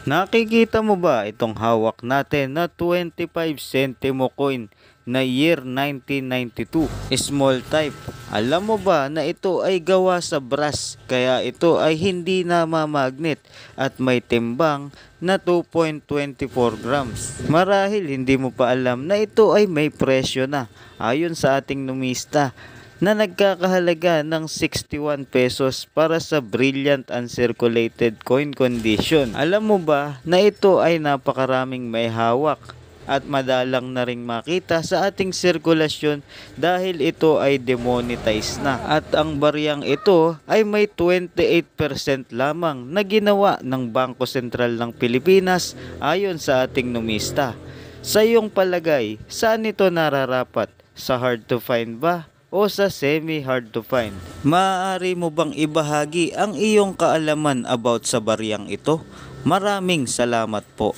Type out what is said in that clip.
Nakikita mo ba itong hawak natin na 25 centimo coin na year 1992? Small type. Alam mo ba na ito ay gawa sa brass kaya ito ay hindi na mamagnet at may timbang na 2.24 grams. Marahil hindi mo pa alam na ito ay may presyo na ayon sa ating numista na nagkakahalaga ng 61 pesos para sa brilliant uncirculated coin condition. Alam mo ba na ito ay napakaraming may hawak at madalang na ring makita sa ating sirkulasyon dahil ito ay demonetize na. At ang bariyang ito ay may 28% lamang na ginawa ng Bangko Sentral ng Pilipinas ayon sa ating numista. Sa iyong palagay, saan ito nararapat? Sa hard to find ba o sa semi-hard to find? Maaari mo bang ibahagi ang iyong kaalaman about sa bariyang ito? Maraming salamat po.